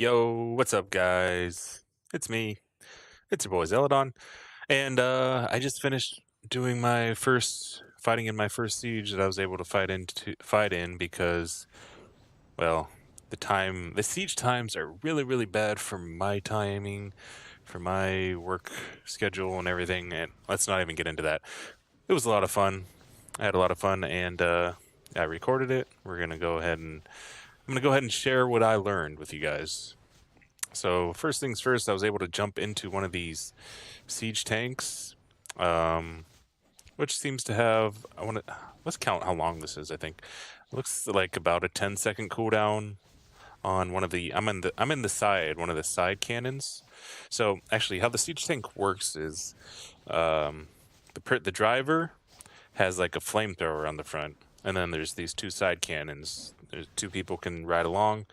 Yo, what's up, guys? It's me. It's your boy Zellidon, and I just finished doing my first fighting in my first siege that I was able to fight in because, well, the siege times are really bad for my timing, for my work schedule and everything. And let's not even get into that. It was a lot of fun. I had a lot of fun, and I recorded it. I'm gonna go ahead and share what I learned with you guys. So first things first, I was able to jump into one of these siege tanks, um, which seems to have. Let's count how long this is. I think it looks like about a 10-second cooldown on one of the. I'm in the side one of the side cannons. So actually, how the siege tank works is, the driver has like a flamethrower on the front, and then there's these two side cannons. There's two people can ride along,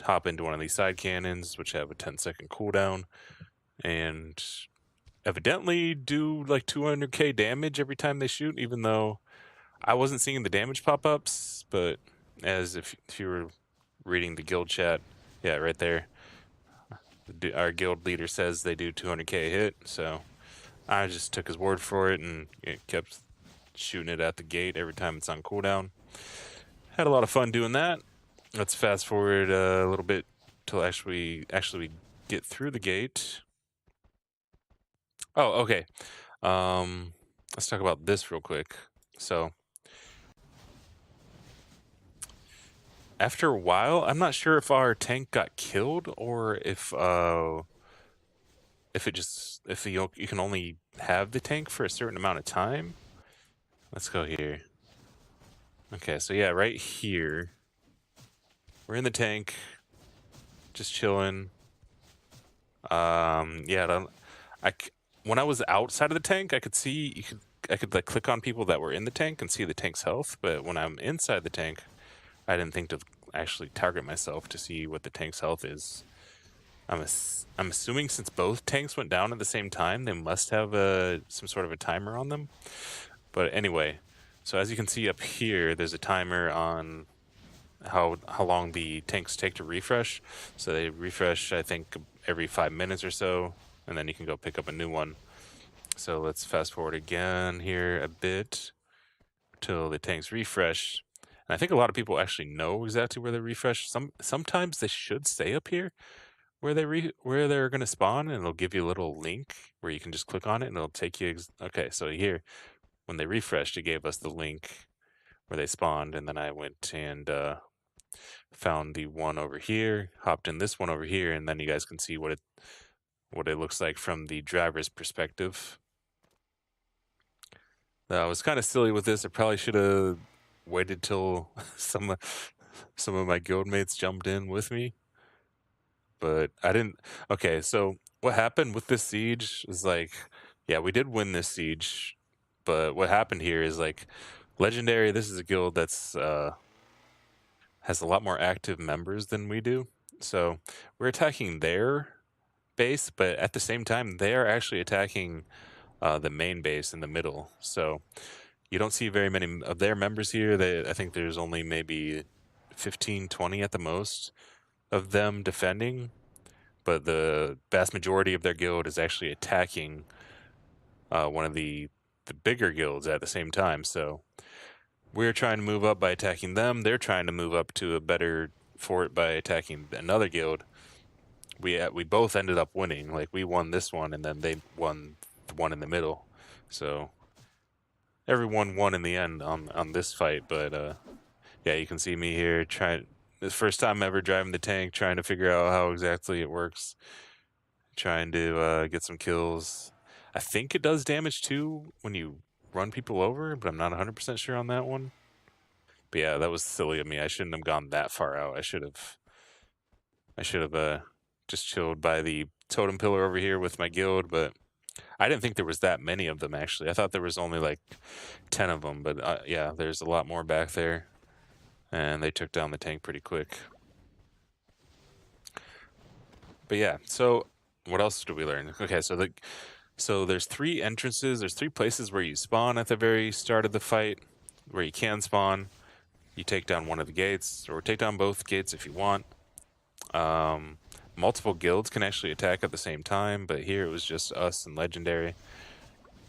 hop into one of these side cannons, which have a 10-second cooldown, and evidently do like 200k damage every time they shoot, even though I wasn't seeing the damage pop-ups. But as if you were reading the guild chat, yeah, right there, our guild leader says they do 200k hit, so I just took his word for it and kept shooting it at the gate every time it's on cooldown. Had a lot of fun doing that. Let's fast forward a little bit till actually get through the gate. Oh, okay. Let's talk about this real quick. So, after a while, I'm not sure if our tank got killed or if you can only have the tank for a certain amount of time. Let's go here. Okay, so yeah, right here, we're in the tank, just chilling. Yeah, when I was outside of the tank, I could like click on people that were in the tank and see the tank's health. But when I'm inside the tank, I didn't think to actually target myself to see what the tank's health is. I'm assuming since both tanks went down at the same time, they must have some sort of a timer on them. But anyway, so as you can see up here, there's a timer on how long the tanks take to refresh. So they refresh, I think, every 5 minutes or so, and then you can go pick up a new one. So let's fast forward again here a bit till the tanks refresh. And I think a lot of people actually know exactly where they refresh. Sometimes they should stay up here where where they're going to spawn, and it'll give you a little link where you can just click on it and it'll take you. Okay, so here when they refreshed, it gave us the link where they spawned, and then I went and found the one over here, hopped in this one over here, and then you guys can see what it looks like from the driver's perspective. I was kind of silly with this. I probably should have waited till some of my guildmates jumped in with me, but I didn't. Okay, so what happened with this siege is like, yeah, we did win this siege, but what happened here is like, Legendary. This is a guild that's has a lot more active members than we do, so we're attacking their base, but at the same time, they are actually attacking the main base in the middle. So you don't see very many of their members here. I think there's only maybe 15, 20 at the most of them defending, but the vast majority of their guild is actually attacking one of the bigger guilds at the same time. So we're trying to move up by attacking them. They're trying to move up to a better fort by attacking another guild. We both ended up winning. Like, we won this one, and then they won the one in the middle. So everyone won in the end on this fight. But yeah, you can see me here trying. This first time ever driving the tank, trying to figure out how exactly it works. Trying to get some kills. I think it does damage too when you run people over, but I'm not 100% sure on that one. But yeah, that was silly of me. I shouldn't have gone that far out. I should have just chilled by the totem pillar over here with my guild, but I didn't think there was that many of them, actually. I thought there was only like 10 of them, but yeah, there's a lot more back there, and they took down the tank pretty quick. But yeah, so what else did we learn? Okay, so there's three entrances. There's three places where you spawn at the very start of the fight, where you can spawn. You take down one of the gates, or take down both gates if you want. multiple guilds can actually attack at the same time, but here it was just us and legendary.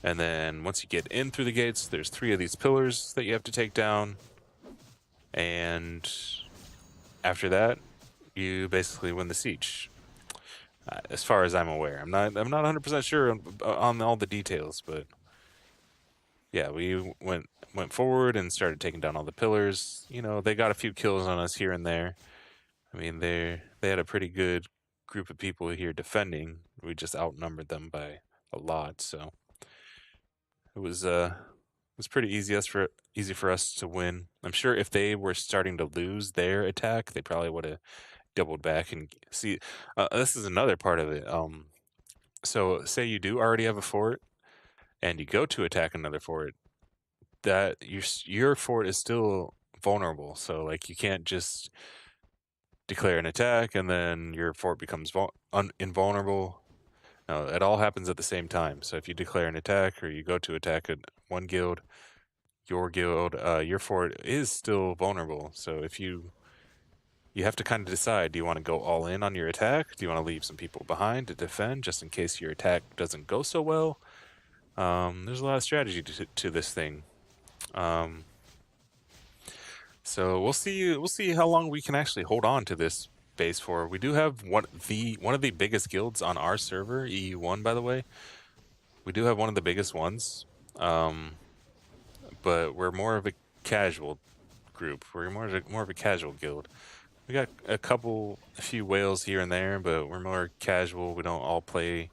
And then once you get in through the gates, there's 3 of these pillars that you have to take down. And after that, you basically win the siege. As far as I'm aware, I'm not 100% sure on all the details, but yeah, we went forward and started taking down all the pillars. You know, they got a few kills on us here and there. I mean, they had a pretty good group of people here defending. We just outnumbered them by a lot, so it was pretty easy for us to win. I'm sure if they were starting to lose their attack, they probably would have doubled back and see. This is another part of it. So say you do already have a fort, and you go to attack another fort, that your fort is still vulnerable. So like you can't just declare an attack and then your fort becomes invulnerable. No, it all happens at the same time. So if you declare an attack or you go to attack one guild, your fort is still vulnerable. So if you have to kind of decide, do you want to go all in on your attack? Do you want to leave some people behind to defend just in case your attack doesn't go so well? There's a lot of strategy to this thing. So we'll see. We'll see how long we can actually hold on to this base for. We do have one of the biggest guilds on our server, EU1, by the way. We do have one of the biggest ones, but we're more of a casual group. We're more of a casual guild. We got a few whales here and there, but we're more casual. We don't all play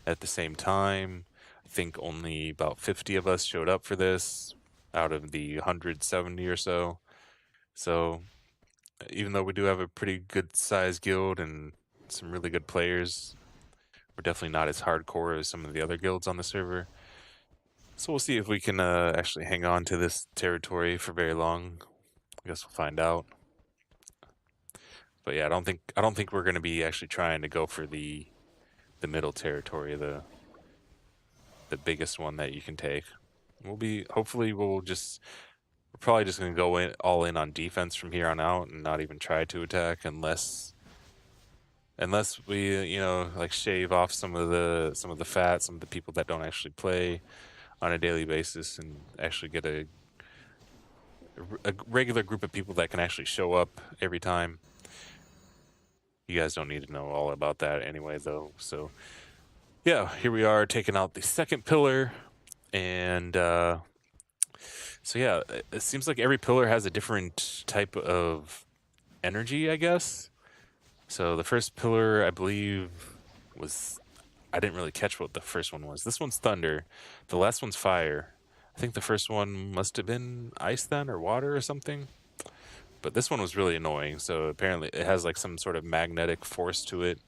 at the same time. I think only about 50 of us showed up for this out of the 170 or so. So even though we do have a pretty good sized guild and some really good players, we're definitely not as hardcore as some of the other guilds on the server. So we'll see if we can actually hang on to this territory for very long. I guess we'll find out. But yeah, I don't think we're going to be actually trying to go for the middle territory, the biggest one that you can take. Hopefully we're probably just going to go all in on defense from here on out and not even try to attack unless we like shave off some of the fat, some of the people that don't actually play on a daily basis and actually get a regular group of people that can actually show up every time. You guys don't need to know all about that anyway, though. So yeah, here we are taking out the second pillar, and so yeah, it seems like every pillar has a different type of energy, I guess. So the first pillar, I believe, I didn't really catch what the first one was. This one's thunder. The last one's fire. I think the first one must have been ice then, or water or something. But this one was really annoying. So apparently it has like some sort of magnetic force to it,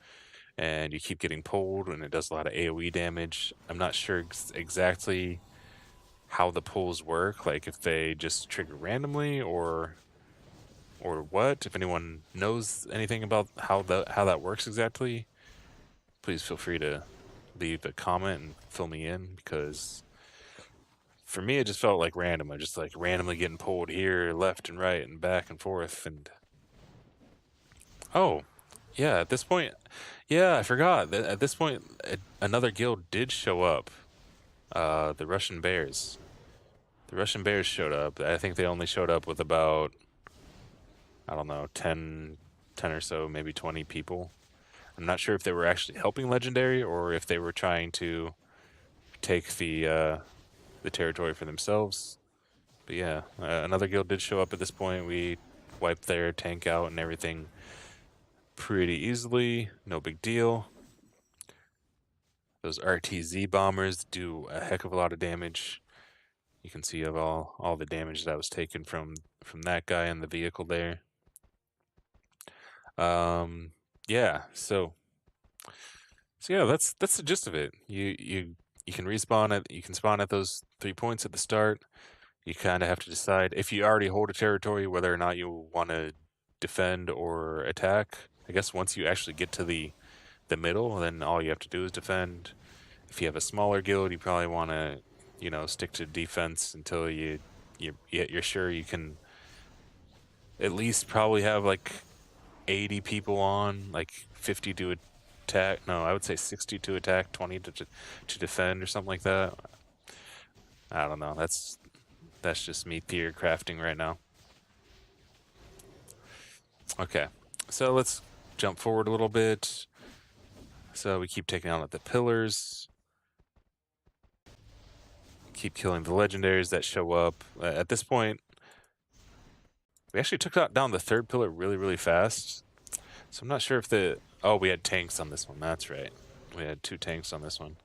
and you keep getting pulled, and it does a lot of AoE damage. I'm not sure exactly how the pulls work, like if they just trigger randomly or what. If anyone knows anything about how that works exactly, please feel free to leave a comment and fill me in, because for me it just felt like random. I just like randomly getting pulled here, left and right and back and forth. And oh yeah, at this point, yeah, I forgot that at this point another guild did show up. The Russian Bears. The Russian Bears showed up. I think they only showed up with about, I don't know, 10 or so, maybe 20 people. I'm not sure if they were actually helping Legendary or if they were trying to take the territory for themselves. But yeah, another guild did show up at this point. We wiped their tank out and everything pretty easily. No big deal. Those RTZ bombers do a heck of a lot of damage. You can see of all the damage that was taken from that guy in the vehicle there. Yeah, so yeah, that's the gist of it. You can you can spawn at those 3 points at the start. You kind of have to decide if you already hold a territory whether or not you want to defend or attack. I guess once you actually get to the middle, then all you have to do is defend. If you have a smaller guild, you probably want to, stick to defense until you're sure you can at least probably have like 80 people on, like 50 to attack. No, I would say 60 to attack, 20 to defend, or something like that. I don't know. That's just me theory crafting right now. Okay, so let's jump forward a little bit. So we keep taking out the pillars. Keep killing the legendaries that show up. At this point, we actually took down the third pillar really, really fast. So I'm not sure if the... Oh, we had tanks on this one. That's right. We had 2 tanks on this one.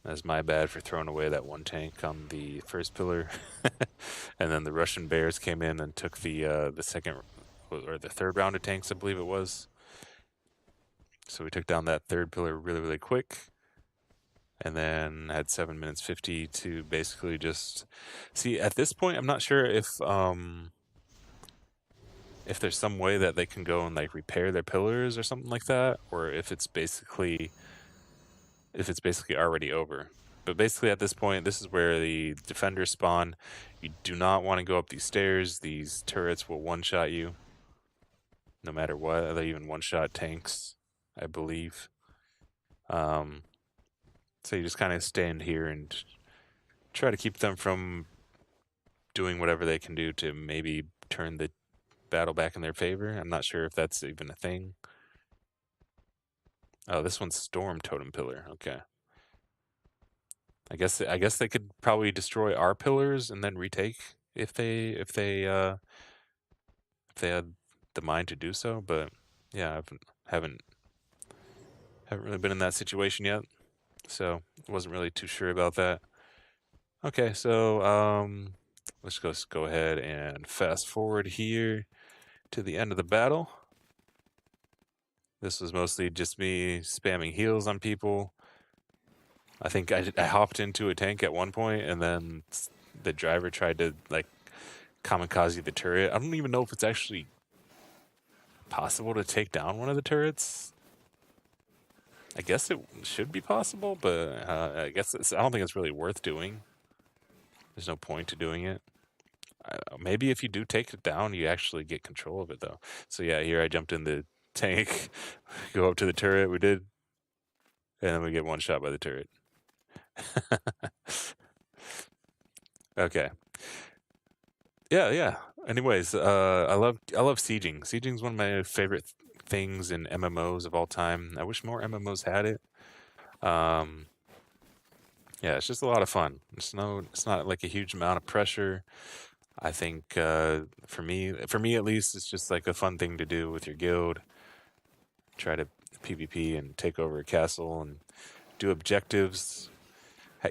That's my bad for throwing away that 1 tank on the first pillar. And then the Russian bears came in and took the second or the third round of tanks, I believe it was. So we took down that third pillar really, really quick. And then had 7 minutes 50 to basically just... See, at this point, I'm not sure if there's some way that they can go and like repair their pillars or something like that, or if it's basically already over. But basically at this point, this is where the defenders spawn. You do not want to go up these stairs. These turrets will one-shot you no matter what. They even one-shot tanks, I believe. So you just kind of stand here and try to keep them from doing whatever they can do to maybe turn the battle back in their favor. I'm not sure if that's even a thing. Oh, this one's Storm Totem Pillar. Okay. I guess they could probably destroy our pillars and then retake if they had the mind to do so. But yeah, haven't really been in that situation yet, so wasn't really too sure about that. Okay, so let's just go ahead and fast forward here to the end of the battle. This was mostly just me spamming heals on people. I think I hopped into a tank at one point, and then the driver tried to like kamikaze the turret. I don't even know if it's actually possible to take down one of the turrets. I guess it should be possible, but I don't think it's really worth doing. There's no point to doing it. Maybe if you do take it down, you actually get control of it, though. So yeah, here I jumped in the tank, go up to the turret, we did, and then we get one shot by the turret. Okay. Yeah. Anyways, I love sieging. Sieging's one of my favorite things in MMOs of all time. I wish more MMOs had it. Yeah, it's just a lot of fun. It's not like a huge amount of pressure. I think for me at least, it's just like a fun thing to do with your guild. Try to PvP and take over a castle and do objectives.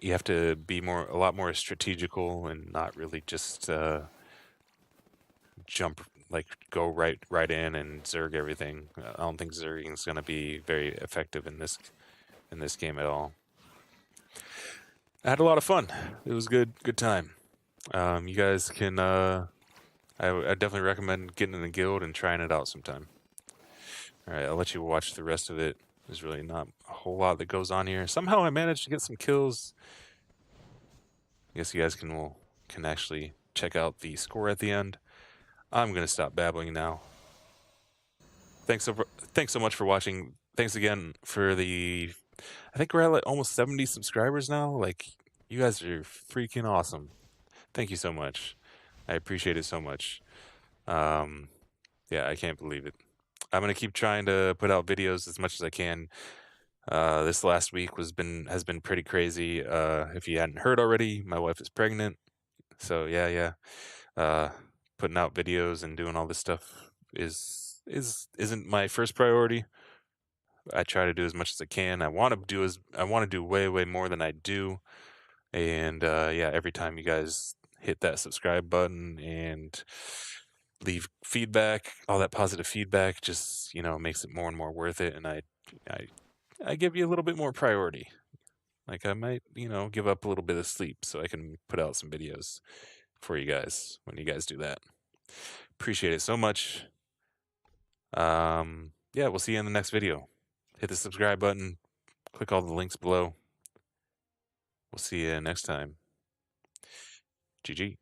You have to be a lot more strategical and not really just go right in and zerg everything. I don't think zerging is going to be very effective in this game at all. I had a lot of fun. It was good time. You guys can I definitely recommend getting in a guild and trying it out sometime. All right, I'll let you watch the rest of it. There's really not a whole lot that goes on here. Somehow I managed to get some kills. I guess you guys can actually check out the score at the end. I'm gonna stop babbling now. Thanks so much for watching. Thanks again for I think we're at like almost 70 subscribers now. Like, you guys are freaking awesome. Thank you so much. I appreciate it so much. Yeah, I can't believe it. I'm gonna keep trying to put out videos as much as I can. This last week has been pretty crazy. If you hadn't heard already, my wife is pregnant. So yeah. Putting out videos and doing all this stuff isn't my first priority. I try to do as much as I can. I want to do way more than I do. And yeah, every time you guys hit that subscribe button and leave feedback, all that positive feedback just, makes it more and more worth it. And I give you a little bit more priority. Like, I might, give up a little bit of sleep so I can put out some videos for you guys when you guys do that. Appreciate it so much. Yeah, we'll see you in the next video. Hit the subscribe button, click all the links below. We'll see you next time. GG.